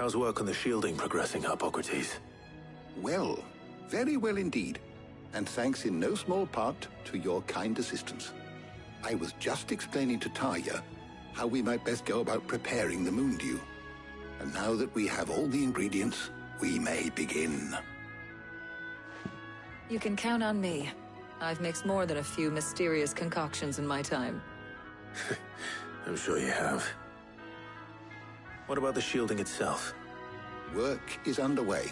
How's work on the shielding progressing, Hippocrates? Well, very well indeed. And thanks in no small part to your kind assistance. I was just explaining to Tarja how we might best go about preparing the moon dew. And now that we have all the ingredients, we may begin. You can count on me. I've mixed more than a few mysterious concoctions in my time. I'm sure you have. What about the shielding itself? Work is underway,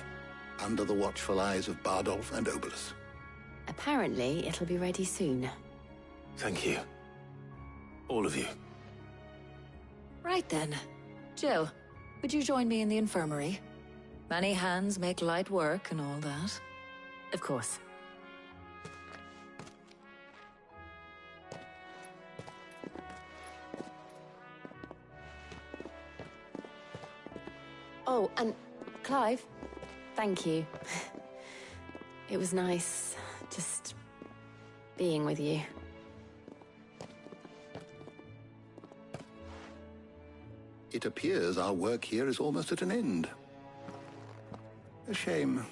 under the watchful eyes of Bardolph and Obolus. Apparently, it'll be ready soon. Thank you. All of you. Right then. Jill, would you join me in the infirmary? Many hands make light work and all that. Of course. Oh, and Clive, thank you. It was nice, just being with you. It appears our work here is almost at an end. A shame.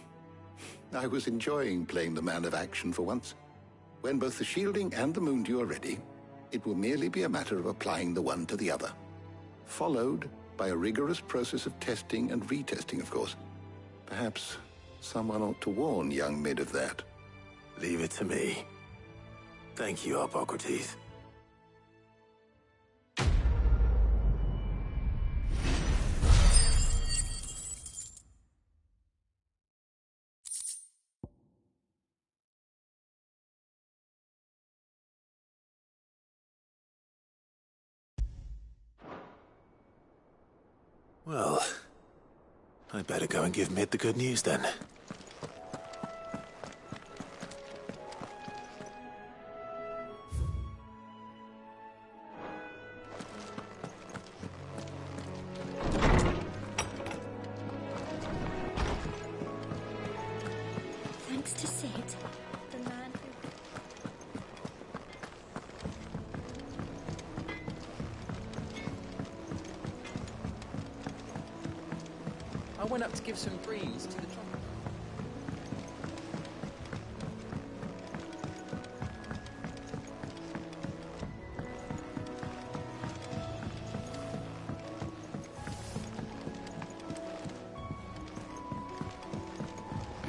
I was enjoying playing the man of action for once. When both the shielding and the moon dew are ready, it will merely be a matter of applying the one to the other. Followed by a rigorous process of testing and retesting, of course. Perhaps someone ought to warn young Mid of that. Leave it to me. Thank you, Hippocrates. Well, I'd better go and give Mid the good news then. Thanks to Sid, the man who... I went up to give some greens to the chocolate.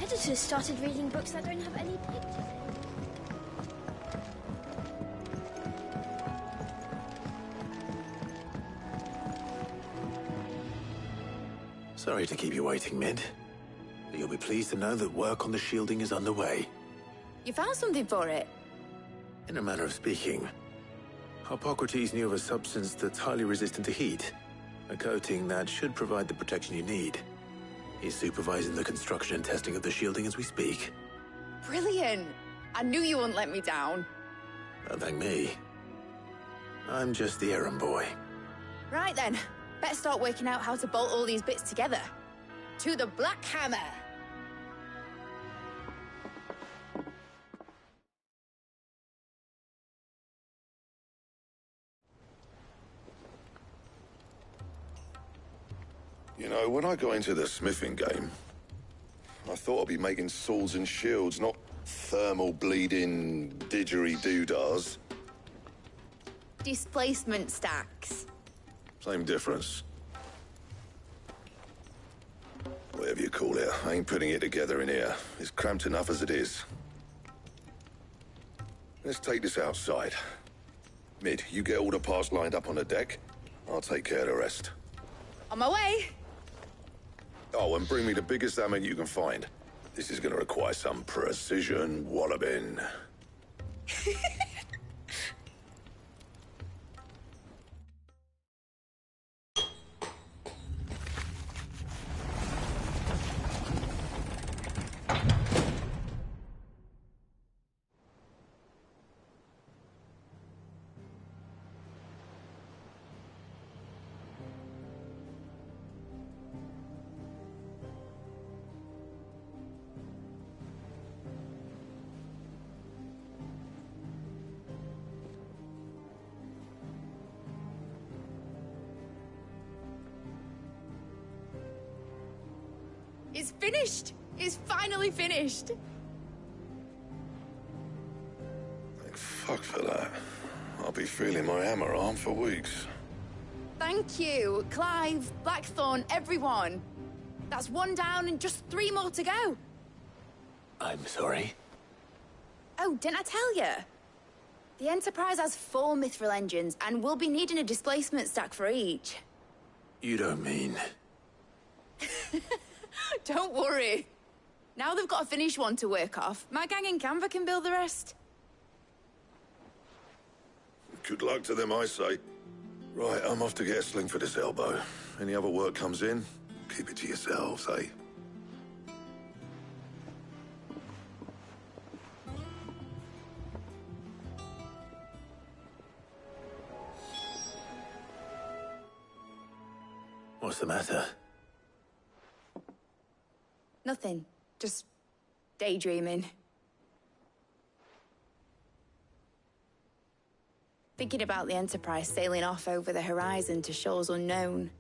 Editors started reading books that don't have any pictures in. Sorry to keep you waiting, Mid. But you'll be pleased to know that work on the shielding is underway. You found something for it? In a manner of speaking, Hippocrates knew of a substance that's highly resistant to heat, a coating that should provide the protection you need. He's supervising the construction and testing of the shielding as we speak. Brilliant! I knew you wouldn't let me down. Don't thank me. I'm just the errand boy. Right then, better start working out how to bolt all these bits together. To the Black Hammer! You know, when I got into the smithing game, I thought I'd be making swords and shields, not thermal bleeding didgeridoo-dahs. Displacement stacks. Same difference. Whatever you call it, I ain't putting it together in here. It's cramped enough as it is. Let's take this outside. Mid, you get all the parts lined up on the deck. I'll take care of the rest. On my way! Oh, and bring me the biggest hammer you can find. This is gonna require some precision walloping. It's finished! It's finally finished! Thank fuck for that. I'll be feeling my hammer arm for weeks. Thank you, Clive, Blackthorn, everyone. That's one down and just 3 more to go. I'm sorry. Oh, didn't I tell you? The Enterprise has 4 mithril engines, and we'll be needing a displacement stack for each. You don't mean... Don't worry. Now they've got a finished one to work off, my gang in Canva can build the rest. Good luck to them, I say. Right, I'm off to get a sling for this elbow. Any other work comes in, keep it to yourselves, eh? What's the matter? Nothing. Just daydreaming. Thinking about the Enterprise sailing off over the horizon to shores unknown.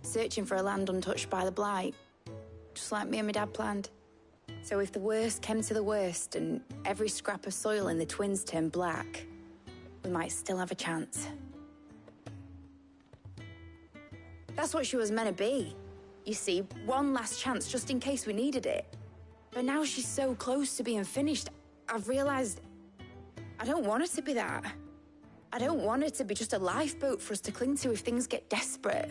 Searching for a land untouched by the Blight. Just like me and my dad planned. So if the worst came to the worst and every scrap of soil in the Twins turned black, we might still have a chance. That's what she was meant to be. You see, one last chance just in case we needed it. But now she's so close to being finished, I've realized I don't want it to be that. I don't want it to be just a lifeboat for us to cling to if things get desperate.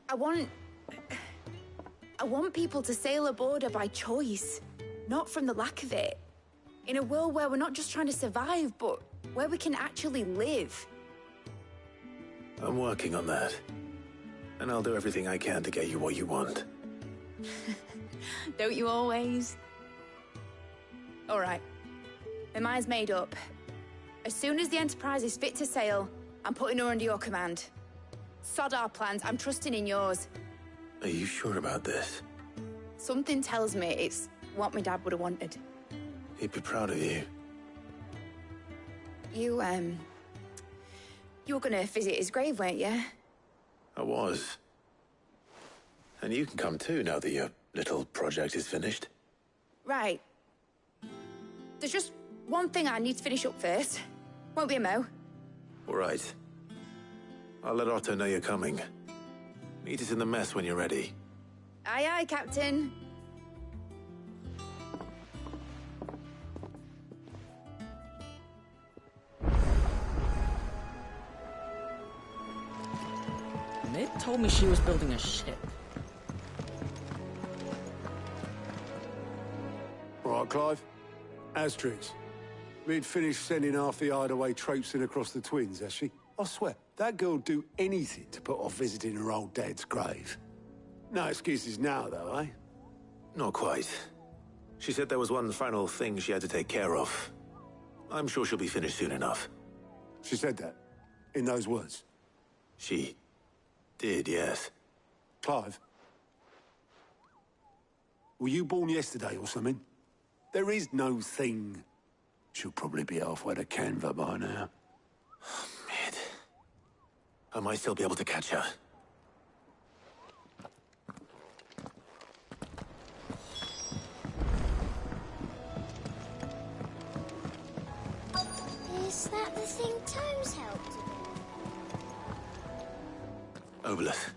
I want people to sail aboard her by choice, not from the lack of it. In a world where we're not just trying to survive, but where we can actually live. I'm working on that. And I'll do everything I can to get you what you want. Don't you always? All right. My mind's made up. As soon as the Enterprise is fit to sail, I'm putting her under your command. Sod our plans, I'm trusting in yours. Are you sure about this? Something tells me it's what my dad would have wanted. He'd be proud of you. You were gonna visit his grave, weren't you? I was. And you can come too now that your little project is finished. Right. There's just one thing I need to finish up first. Won't be a mo. All right. I'll let Otto know you're coming. Meet us in the mess when you're ready. Aye, aye, Captain. Ned told me she was building a ship. All right, Clive. Asterix. We'd finished sending half the hideaway traipsing across the Twins, has she? I swear, that girl'd do anything to put off visiting her old dad's grave. No excuses now, though, eh? Not quite. She said there was one final thing she had to take care of. I'm sure she'll be finished soon enough. She said that? In those words? She did, yes. Clive? Were you born yesterday or something? There is no thing. She'll probably be halfway to Canva by now. Mid. I might still be able to catch her. Is that the thing Tomes helped with? Obelus,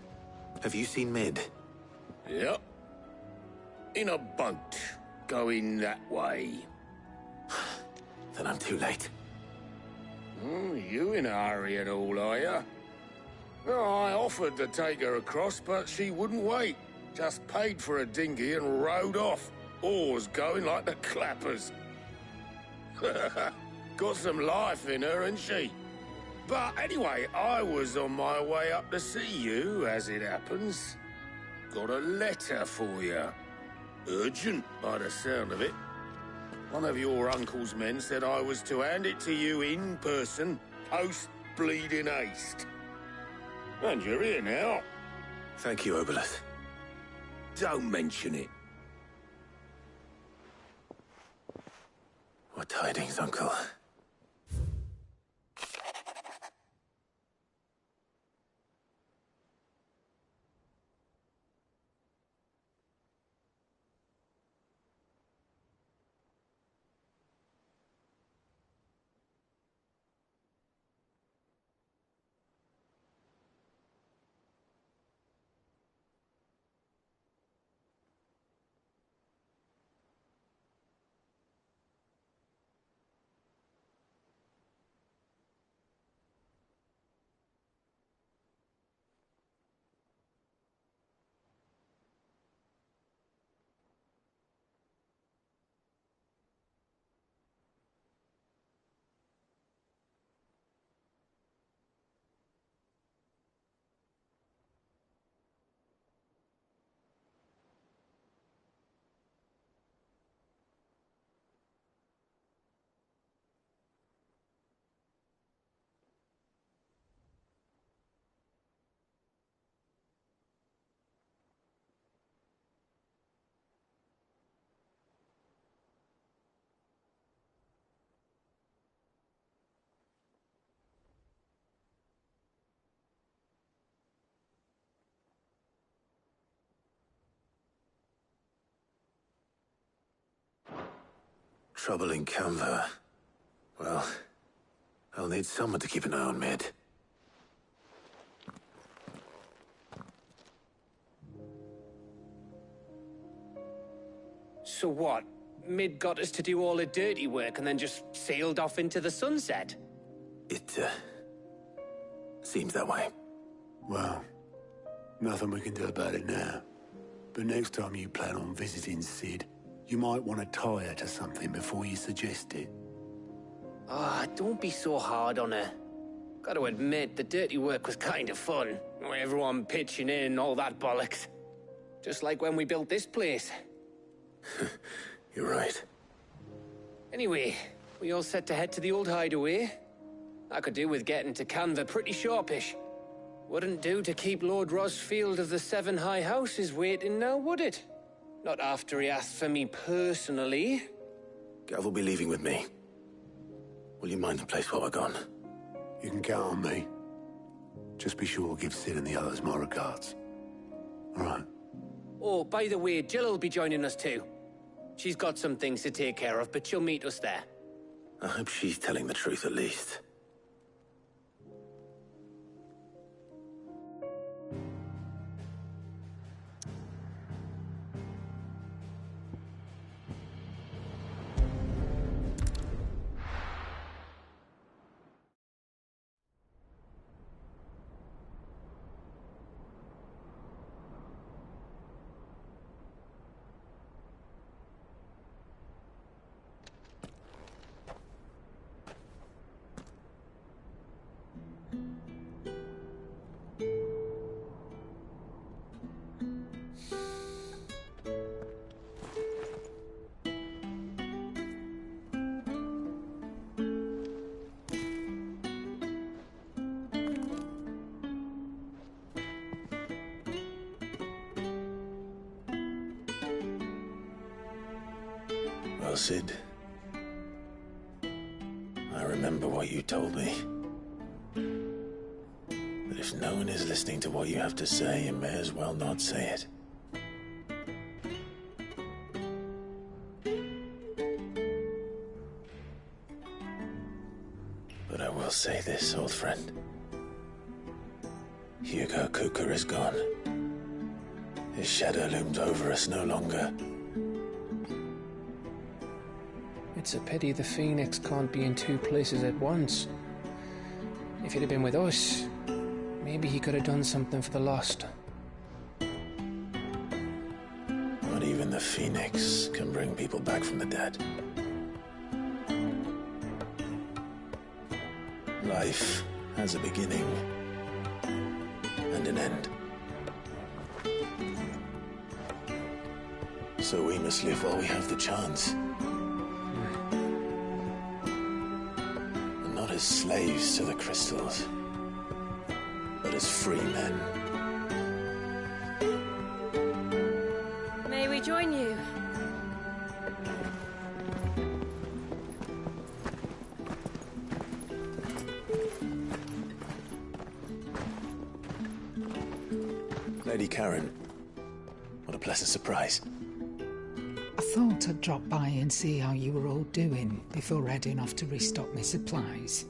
have you seen Mid? Yep. In a boat, going that way. Then I'm too late. You in a hurry and all, are you? No, I offered to take her across, but she wouldn't wait. Just paid for a dinghy and rowed off. Oars going like the clappers. Got some life in her, ain't she? But anyway, I was on my way up to see you, as it happens. Got a letter for you. Urgent, by the sound of it. One of your uncle's men said I was to hand it to you in person, post-bleeding haste. And you're here now. Thank you, Obelus. Don't mention it. What tidings, Uncle? Trouble in Canva. Well, I'll need someone to keep an eye on Mid. So what? Mid got us to do all the dirty work and then just sailed off into the sunset? It, seems that way. Well, nothing we can do about it now. But next time you plan on visiting Sid, you might want to tie her to something before you suggest it. Ah, don't be so hard on her. Gotta admit, the dirty work was kind of fun. Everyone pitching in, all that bollocks. Just like when we built this place. You're right. Anyway, we all set to head to the old hideaway. I could do with getting to Canva pretty sharpish. Wouldn't do to keep Lord Rosfield of the Seven High Houses waiting now, would it? Not after he asked for me personally. Gav will be leaving with me. Will you mind the place while we're gone? You can count on me. Just be sure to give Sid and the others my regards. All right. Oh, by the way, Jill will be joining us too. She's got some things to take care of, but she'll meet us there. I hope she's telling the truth at least. Well, Sid, I remember what you told me. But if no one is listening to what you have to say, you may as well not say it. But I will say this, old friend. Hugo Cooker is gone. His shadow looms over us no longer. It's a pity the Phoenix can't be in two places at once. If he'd have been with us, maybe he could have done something for the lost. Not even the Phoenix can bring people back from the dead. Life has a beginning and an end. So we must live while we have the chance. Not as slaves to the crystals, but as free men. May we join you? Lady Karen, what a pleasant surprise. I thought I'd drop by and see how you were all doing before heading off to restock my supplies.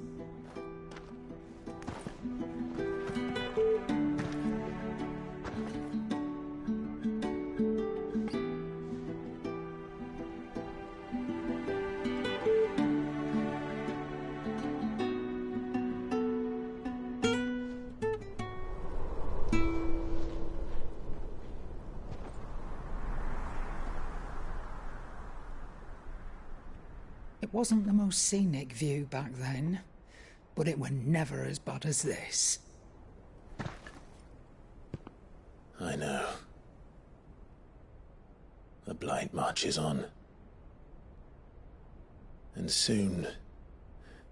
It wasn't the most scenic view back then, but it were never as bad as this. I know. The Blight marches on. And soon,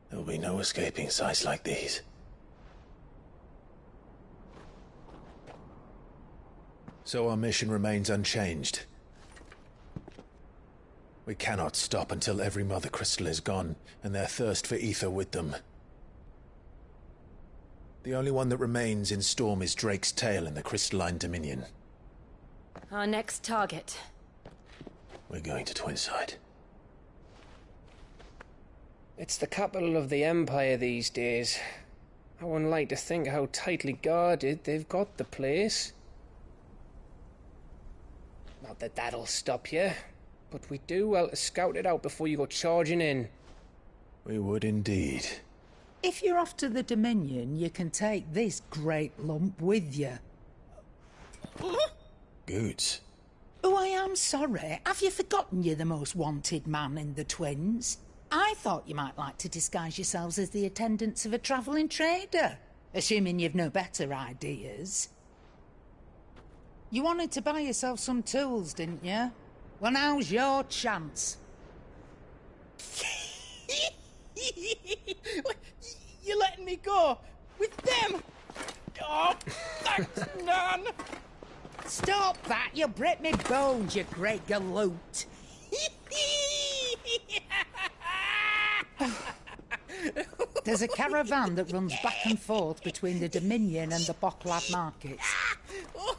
there will be no escaping sights like these. So our mission remains unchanged. We cannot stop until every Mother Crystal is gone, and their thirst for ether with them. The only one that remains in Storm is Drake's tail in the Crystalline Dominion. Our next target. We're going to Twinside. It's the capital of the Empire these days. I wouldn't like to think how tightly guarded they've got the place. Not that that'll stop you, but we do well to scout it out before you go charging in. We would indeed. If you're off to the Dominion, you can take this great lump with you. Goods. Oh, I am sorry. Have you forgotten you're the most wanted man in the Twins? I thought you might like to disguise yourselves as the attendants of a travelling trader, assuming you've no better ideas. You wanted to buy yourself some tools, didn't you? Well, now's your chance. You're letting me go with them? Oh, thanks, Nan. Stop that! You'll break me bones, you great galoot. There's a caravan that runs back and forth between the Dominion and the Bocklad markets.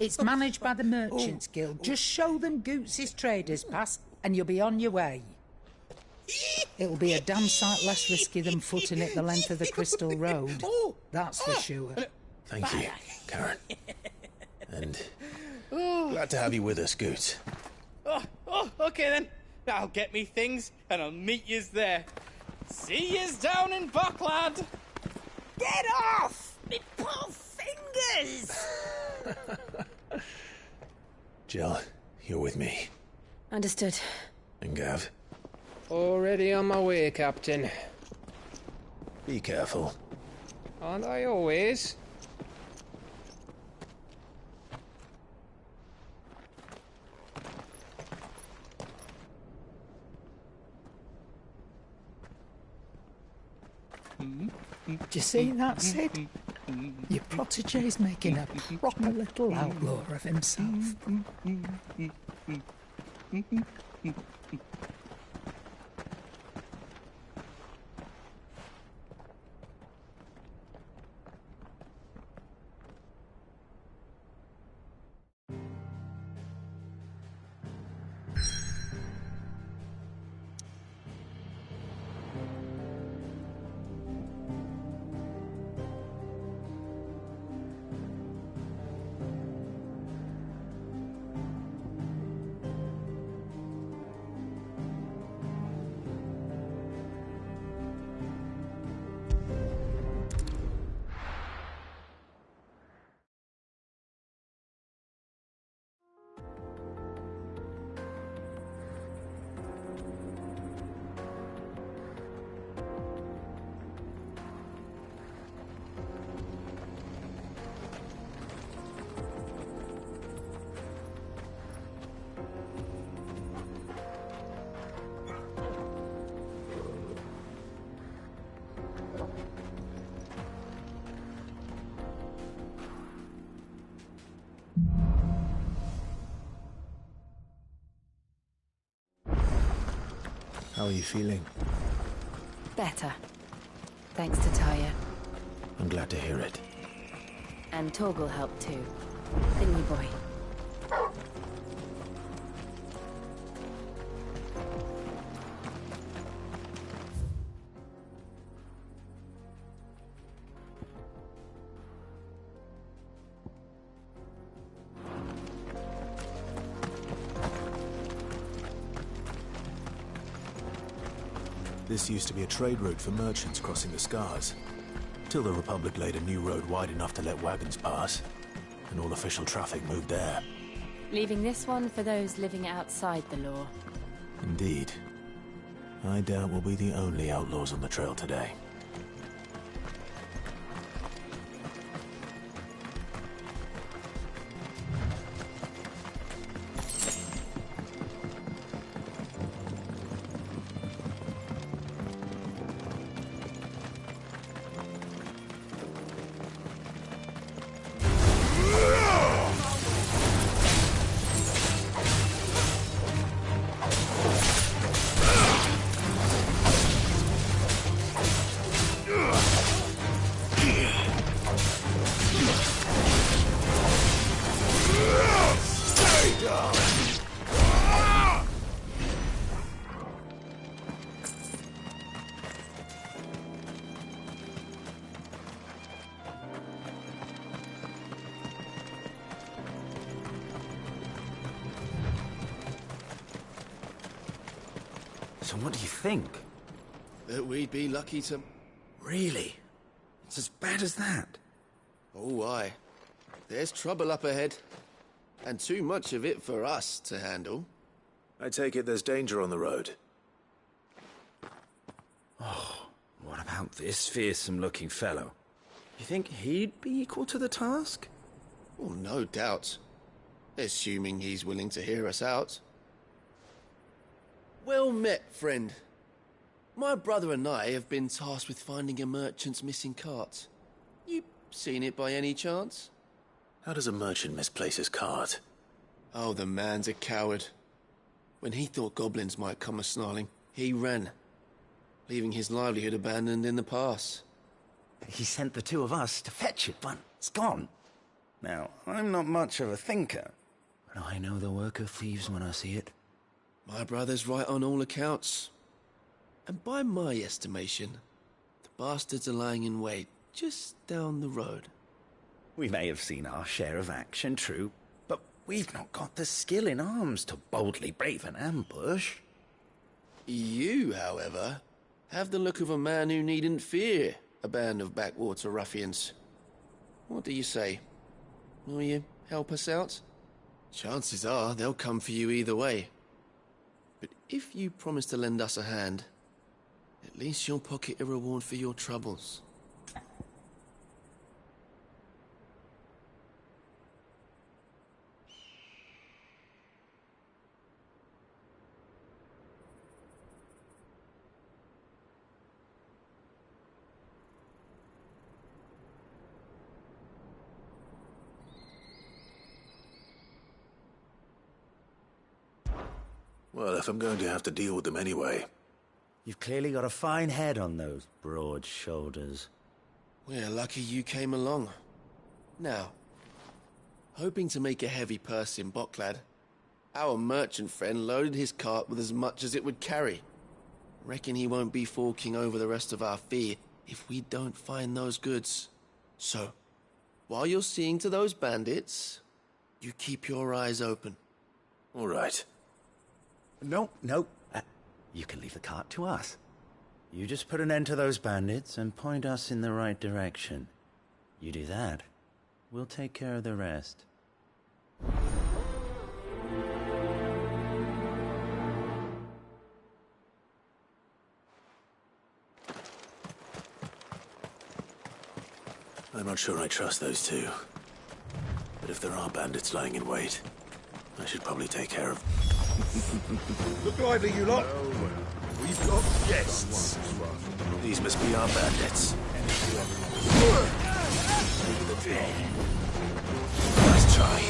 It's managed by the Merchants Guild. Just show them Goots' traders pass and you'll be on your way. It'll be a damn sight less risky than footing it the length of the Crystal Road. That's for sure. Thank you, Karen. And glad to have you with us, Goots. Okay then. I'll get me things and I'll meet yous there. See yous down in Bocklad. Get off! Me poor fingers! Jill, you're with me. Understood. And Gav? Already on my way, Captain. Be careful. Aren't I always? Do you see that, Sid? Your protege's making a proper little outlaw of himself. How are you feeling? Better. Thanks to Taya. I'm glad to hear it. And Torgal helped too. Didn't you, boy? This used to be a trade route for merchants crossing the Scars, till the Republic laid a new road wide enough to let wagons pass, and all official traffic moved there. Leaving this one for those living outside the law. Indeed. I doubt we'll be the only outlaws on the trail today. So what do you think? That we'd be lucky to... Really? It's as bad as that? Oh, aye. There's trouble up ahead. And too much of it for us to handle. I take it there's danger on the road. Oh, what about this fearsome-looking fellow? You think he'd be equal to the task? Oh, no doubt. Assuming he's willing to hear us out. Well met, friend. My brother and I have been tasked with finding a merchant's missing cart. You seen it by any chance? How does a merchant misplace his cart? Oh, the man's a coward. When he thought goblins might come a-snarling, he ran, leaving his livelihood abandoned in the pass. He sent the two of us to fetch it, but it's gone. Now, I'm not much of a thinker, but I know the work of thieves when I see it. My brother's right on all accounts. And by my estimation, the bastards are lying in wait just down the road. We may have seen our share of action, true, but we've not got the skill in arms to boldly brave an ambush. You, however, have the look of a man who needn't fear a band of backwater ruffians. What do you say? Will you help us out? Chances are they'll come for you either way. But if you promise to lend us a hand, at least you'll pocket a reward for your troubles. Well, if I'm going to have to deal with them anyway. You've clearly got a fine head on those broad shoulders. We're lucky you came along. Now, hoping to make a heavy purse in Bocklad, our merchant friend loaded his cart with as much as it would carry. Reckon he won't be forking over the rest of our fee if we don't find those goods. So, while you're seeing to those bandits, you keep your eyes open. All right. No. You can leave the cart to us. You just put an end to those bandits and point us in the right direction. You do that, we'll take care of the rest. I'm not sure I trust those two. But if there are bandits lying in wait, I should probably take care of... Look lively, you lot. We've got guests. These must be our bandits. Nice try.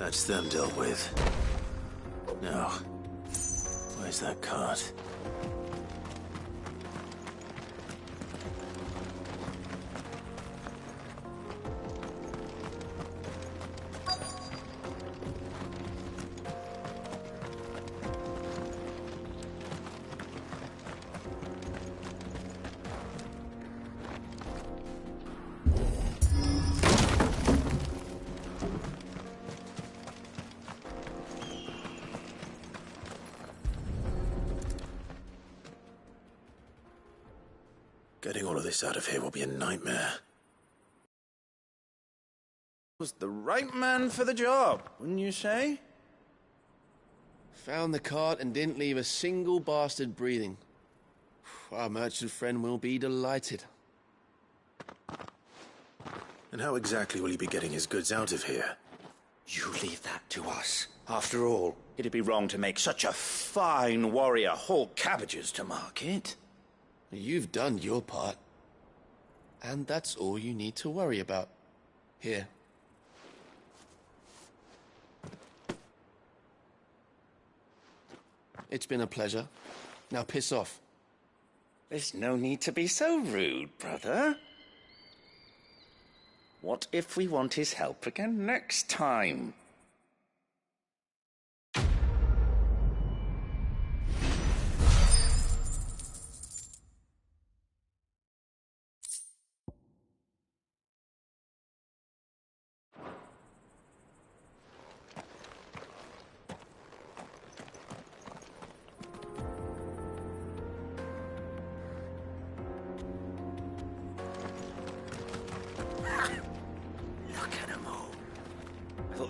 That's them dealt with. Now, where's that cart? Getting all of this out of here will be a nightmare. Was the right man for the job, wouldn't you say? Found the cart and didn't leave a single bastard breathing. Our merchant friend will be delighted. And how exactly will he be getting his goods out of here? You leave that to us. After all, it'd be wrong to make such a fine warrior haul cabbages to market. You've done your part. And that's all you need to worry about. Here. It's been a pleasure. Now piss off. There's no need to be so rude, brother. What if we want his help again next time?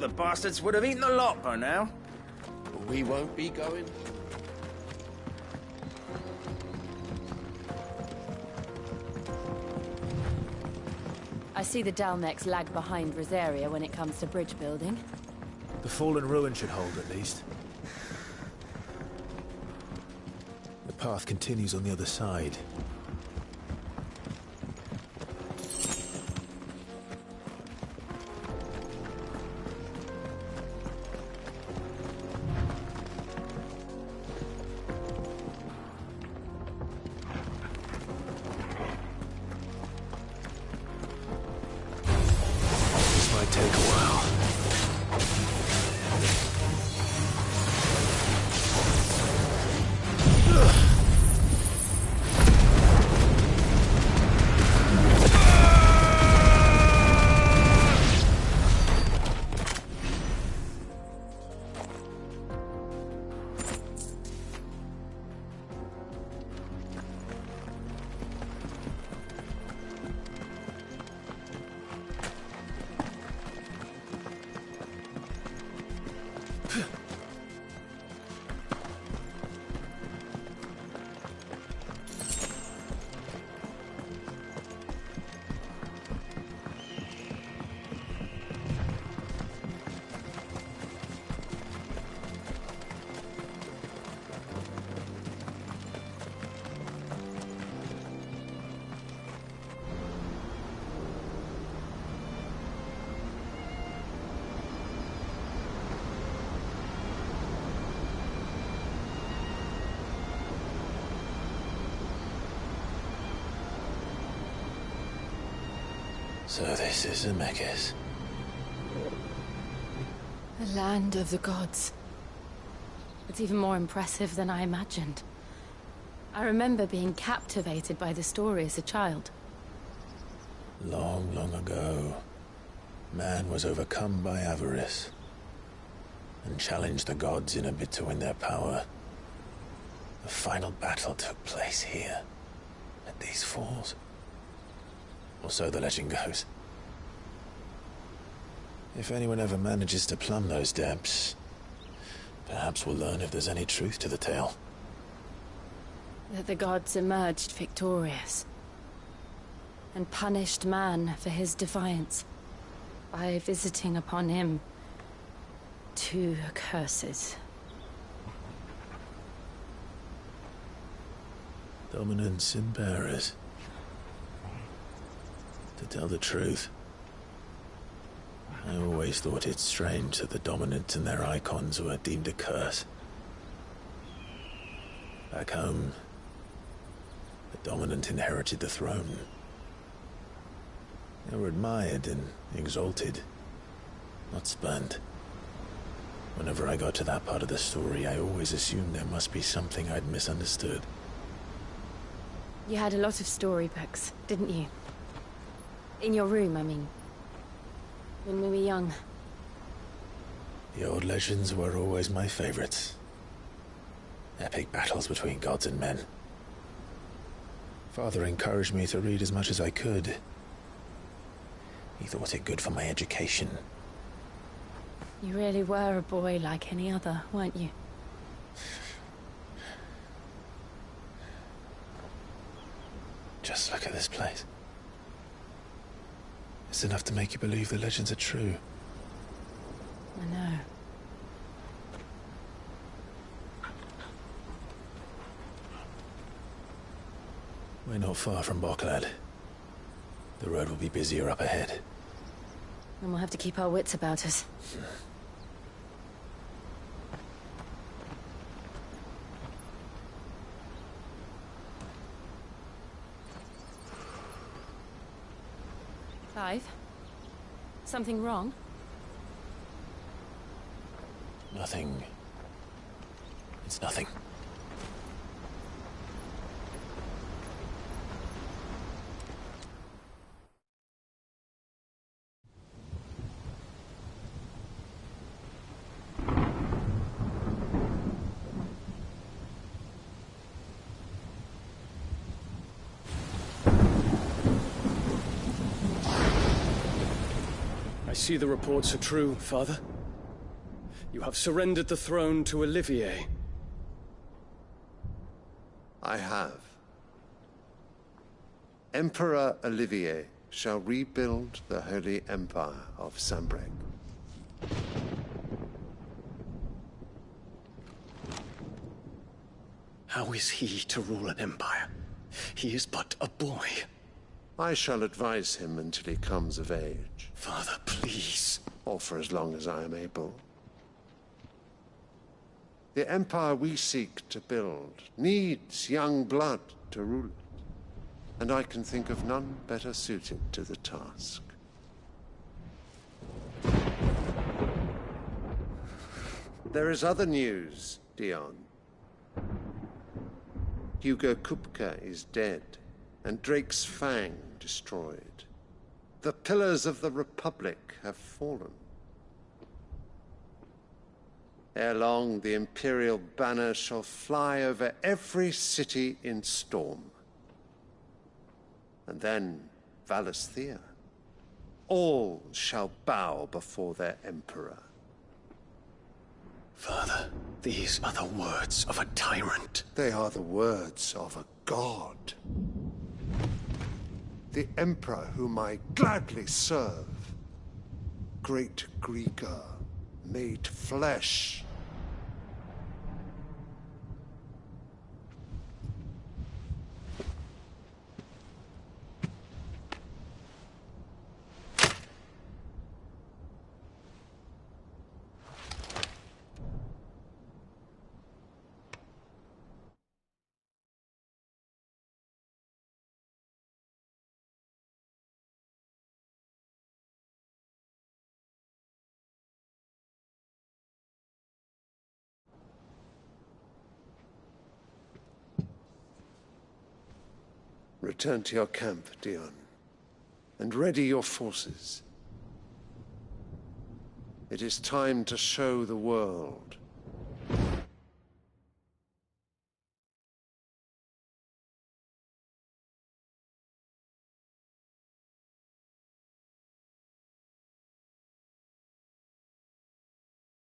The bastards would have eaten the lot by now. We won't be going. I see the Dalnecs lag behind Rosaria when it comes to bridge building. The fallen ruin should hold, at least. The path continues on the other side. So this is Zemeckis. The land of the gods. It's even more impressive than I imagined. I remember being captivated by the story as a child. Long, long ago, man was overcome by avarice and challenged the gods in a bid to win their power. The final battle took place here, at these falls. Or so the legend goes. If anyone ever manages to plumb those depths, perhaps we'll learn if there's any truth to the tale. That the gods emerged victorious and punished man for his defiance by visiting upon him 2 curses. Dominance in Paris. To tell the truth, I always thought it strange that the dominant and their icons were deemed a curse. Back home, the dominant inherited the throne. They were admired and exalted, not spurned. Whenever I got to that part of the story, I always assumed there must be something I'd misunderstood. You had a lot of storybooks, didn't you? In your room, I mean. When we were young. The old legends were always my favorites. Epic battles between gods and men. Father encouraged me to read as much as I could. He thought it good for my education. You really were a boy like any other, weren't you? Just look at this place. It's enough to make you believe the legends are true. I know. We're not far from Boklad. The road will be busier up ahead. And we'll have to keep our wits about us. Clive? Something wrong? Nothing. It's nothing. I see the reports are true, Father. You have surrendered the throne to Olivier. I have. Emperor Olivier shall rebuild the Holy Empire of Sanbreque. How is he to rule an empire? He is but a boy. I shall advise him until he comes of age. Father, please. Or for as long as I am able. The empire we seek to build needs young blood to rule it, and I can think of none better suited to the task. There is other news, Dion. Hugo Kupka is dead, and Drake's Fang destroyed. The pillars of the Republic have fallen. Ere long, the Imperial banner shall fly over every city in Storm. And then, Valisthea. All shall bow before their Emperor. Father, these are the words of a tyrant. They are the words of a god. The Emperor whom I gladly serve. Great Grieger, made flesh. Return to your camp, Dion, and ready your forces. It is time to show the world